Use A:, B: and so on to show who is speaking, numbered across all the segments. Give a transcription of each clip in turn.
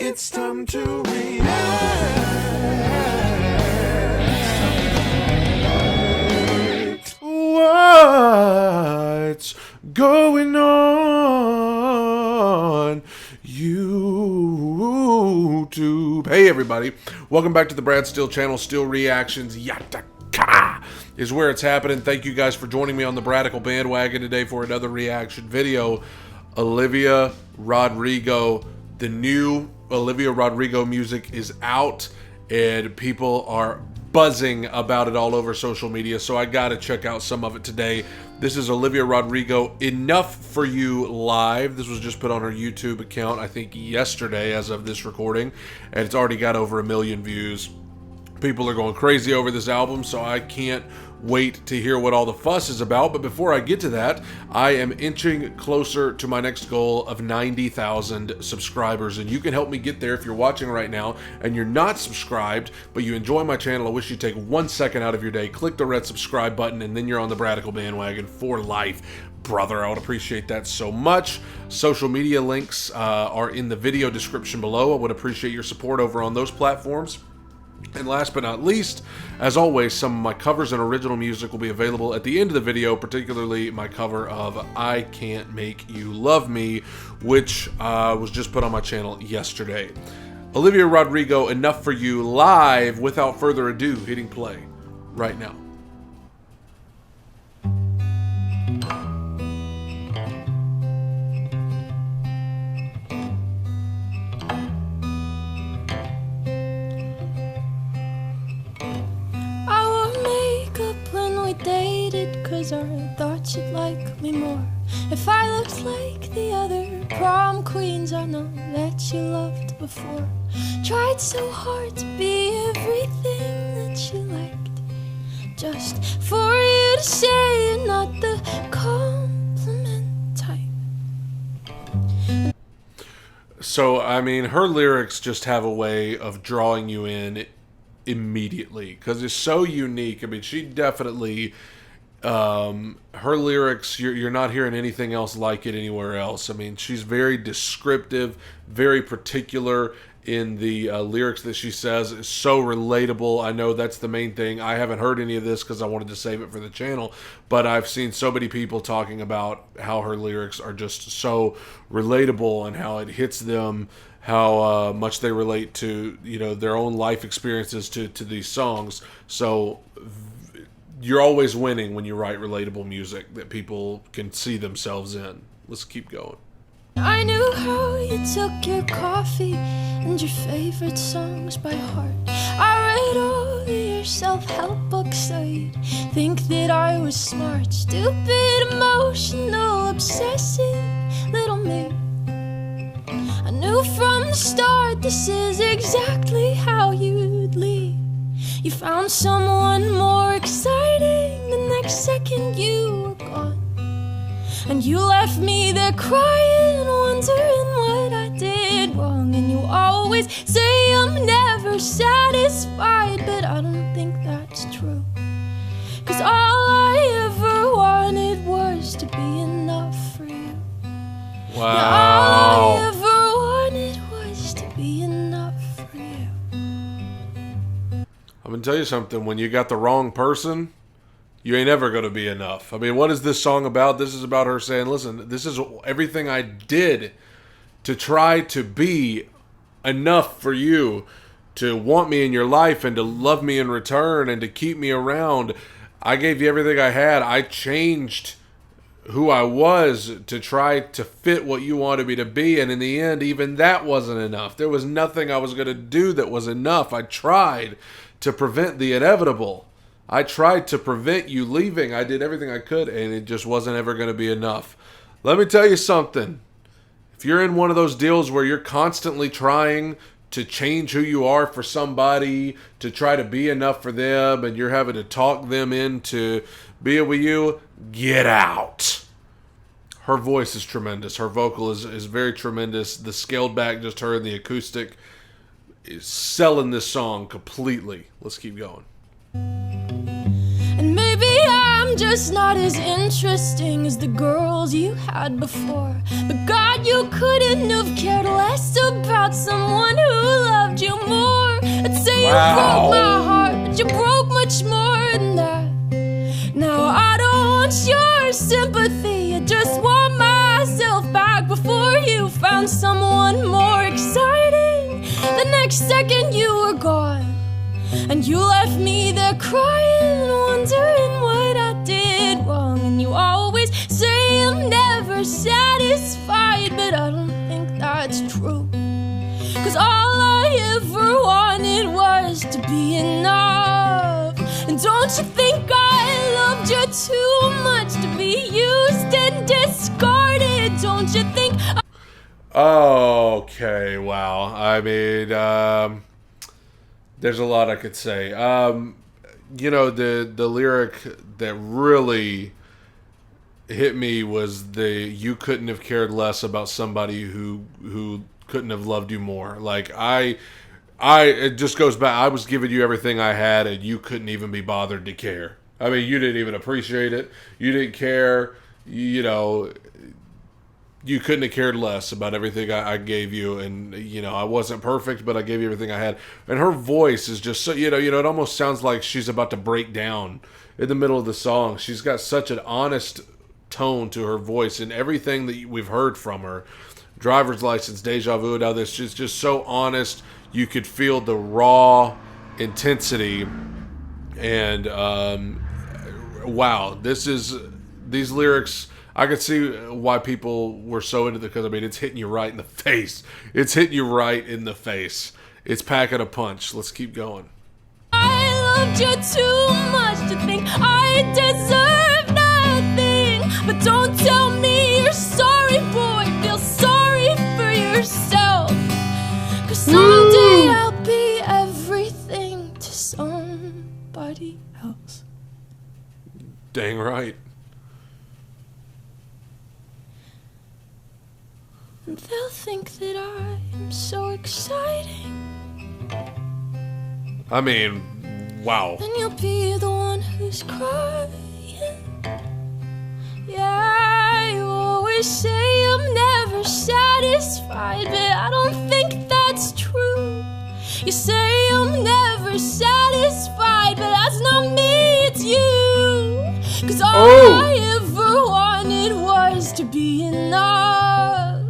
A: It's time to react. What's going on YouTube? Hey everybody, welcome back to the Brad Steele channel. Steele Reactions Yataka is where it's happening. Thank you guys for joining me on the Bradical bandwagon today for another reaction video. Olivia Rodrigo, the new Olivia Rodrigo music is out and people are buzzing about it all over social media, so I gotta check out some of it today. This is Olivia Rodrigo, Enough For You Live. This was just put on her YouTube account, I think yesterday as of this recording, and it's already got over 1 million views. People are going crazy over this album, so I can't wait to hear what all the fuss is about. But before I get to that, I am inching closer to my next goal of 90,000 subscribers, and you can help me get there if you're watching right now and you're not subscribed, but you enjoy my channel. I wish you'd take 1 second out of your day, click the red subscribe button, and then you're on the Bradical bandwagon for life. Brother, I would appreciate that so much. Social media links are in the video description below. I would appreciate your support over on those platforms. And last but not least, as always, some of my covers and original music will be available at the end of the video, particularly my cover of I Can't Make You Love Me, which was just put on my channel yesterday. Olivia Rodrigo, Enough For You Live. Without further ado, hitting play right now.
B: Cause I thought you'd like me more if I looked like the other prom queens I know that you loved before. Tried so hard to be everything that you liked, just for you to say you're not the compliment type.
A: So, I mean, her lyrics just have a way of drawing you in immediately because it's so unique. I mean, she definitely... her lyrics, you're not hearing anything else like it anywhere else. I mean, she's very descriptive, very particular in the lyrics that she says. It's so relatable. I know that's the main thing. I haven't heard any of this because I wanted to save it for the channel, but I've seen so many people talking about how her lyrics are just so relatable and how it hits them, how much they relate to, you know, their own life experiences to these songs. So you're always winning when you write relatable music that people can see themselves in. Let's keep going.
B: I knew how you took your coffee and your favorite songs by heart. I read all of your self-help books so you'd think that I was smart. Stupid, emotional, obsessive little me. I knew from the start this is exactly how you'd leave. You found someone more exciting, the next second you were gone. And you left me there crying, wondering what I did wrong. And you always say I'm never satisfied, but I don't think that's true. Cause all I ever wanted was to be enough for you.
A: Wow.
B: Yeah, all I ever wanted was to be enough for you.
A: I'm gonna tell you something, when you got the wrong person, you ain't ever gonna be enough. I mean, what is this song about? This is about her saying, listen, this is everything I did to try to be enough for you, to want me in your life and to love me in return and to keep me around. I gave you everything I had. I changed who I was to try to fit what you wanted me to be, and in the end, even that wasn't enough. There was nothing I was gonna do that was enough. I tried to prevent the inevitable. I tried to prevent you leaving. I did everything I could, and it just wasn't ever going to be enough. Let me tell you something. If you're in one of those deals where you're constantly trying to change who you are for somebody, to try to be enough for them, and you're having to talk them into being with you, get out. Her voice is tremendous. Her vocal is very tremendous. The scaled back, just her and the acoustic, is selling this song completely. Let's keep going.
B: And maybe I'm just not as interesting as the girls you had before, but God, you couldn't have cared less about someone who broke my heart, but you broke much more than that. Now I don't want your sympathy, I just want myself back before you found someone more exciting. The next second you were gone, and you left me there crying, wondering what I did wrong. And you always say I'm never satisfied, but I don't think that's true. 'Cause all I ever wanted was to be enough. And don't you think I loved you too much to be used and discarded? Don't you think
A: Okay, wow. I mean, there's a lot I could say. You know, the lyric that really hit me was you couldn't have cared less about somebody who couldn't have loved you more. Like, it just goes back. I was giving you everything I had, and you couldn't even be bothered to care. I mean, you didn't even appreciate it. You didn't care. You know, you couldn't have cared less about everything I gave you. And, you know, I wasn't perfect, but I gave you everything I had. And her voice is just so, you know, it almost sounds like she's about to break down in the middle of the song. She's got such an honest tone to her voice, and everything that we've heard from her, Driver's License, Deja Vu, now this is just so honest. You could feel the raw intensity, and wow, these lyrics, I could see why people were so into it, because I mean, it's hitting you right in the face. It's hitting you right in the face. It's packing a punch. Let's keep going.
B: I loved you too much to think I deserve nothing? But don't tell me you're sorry, boy. Feel sorry for yourself. 'Cause someday I'll be everything to somebody else.
A: Dang right.
B: And they'll think that I am so exciting.
A: I mean, wow.
B: Then you'll be the one who's crying. Yeah, you always say I'm never satisfied, but I don't think that's true. You say I'm never satisfied, but that's not me, it's you. 'Cause all I ever wanted was to be enough.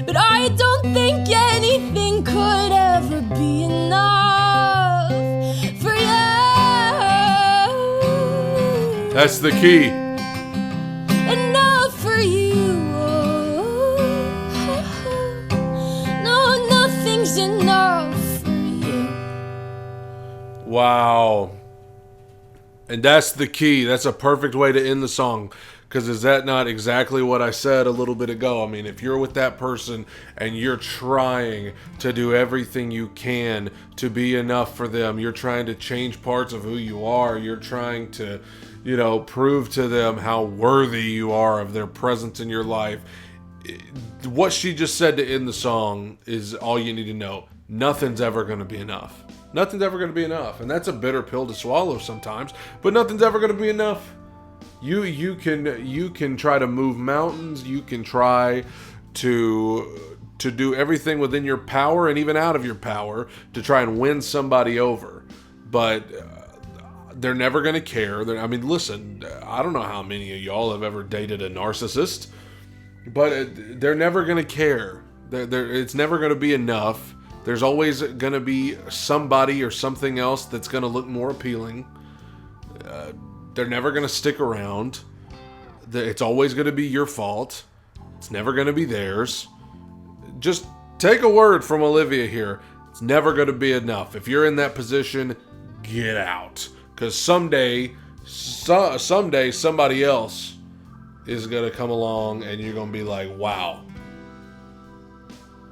B: But I don't think anything could ever be enough for you.
A: That's the key.
B: Enough for you. No, nothing's enough for you.
A: Wow. And that's the key. That's a perfect way to end the song. Because is that not exactly what I said a little bit ago? I mean, if you're with that person and you're trying to do everything you can to be enough for them, you're trying to change parts of who you are, you're trying to, you know, prove to them how worthy you are of their presence in your life. What she just said to end the song is all you need to know. Nothing's ever going to be enough. Nothing's ever going to be enough. And that's a bitter pill to swallow sometimes, but nothing's ever going to be enough. You can try to move mountains. You can try to do everything within your power and even out of your power to try and win somebody over. But they're never going to care. I mean, listen, I don't know how many of y'all have ever dated a narcissist, but they're never going to care. It's never going to be enough. There's always going to be somebody or something else that's going to look more appealing. They're never going to stick around. It's always going to be your fault. It's never going to be theirs. Just take a word from Olivia here. It's never going to be enough. If you're in that position, get out. Because someday somebody else is going to come along and you're going to be like, wow.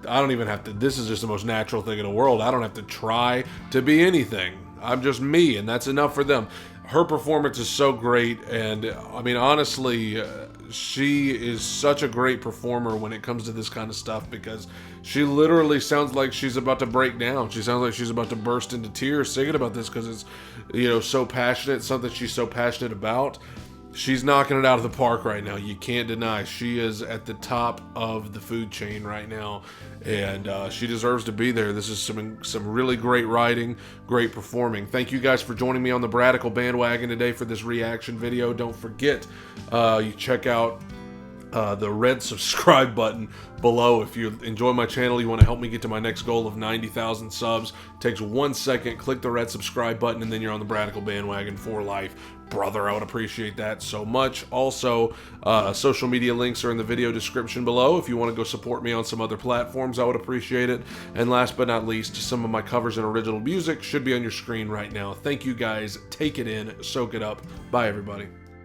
A: I don't even have to, this is just the most natural thing in the world. I don't have to try to be anything. I'm just me, and that's enough for them. Her performance is so great, and I mean, honestly, she is such a great performer when it comes to this kind of stuff, because she literally sounds like she's about to break down. She sounds like she's about to burst into tears singing about this, because it's, you know, so passionate, something she's so passionate about. she's knocking it out of the park right now. You can't deny she is at the top of the food chain right now, and she deserves to be there. This is some really great writing, great performing. Thank you guys for joining me on the Bradical bandwagon today for this reaction video. Don't forget, you check out the red subscribe button below. If you enjoy my channel, you want to help me get to my next goal of 90,000 subs, it takes 1 second. Click the red subscribe button and then you're on the Bradical bandwagon for life. Brother, I would appreciate that so much. Also, social media links are in the video description below. If you want to go support me on some other platforms, I would appreciate it. And last but not least, some of my covers and original music should be on your screen right now. Thank you guys. Take it in, soak it up. Bye, everybody.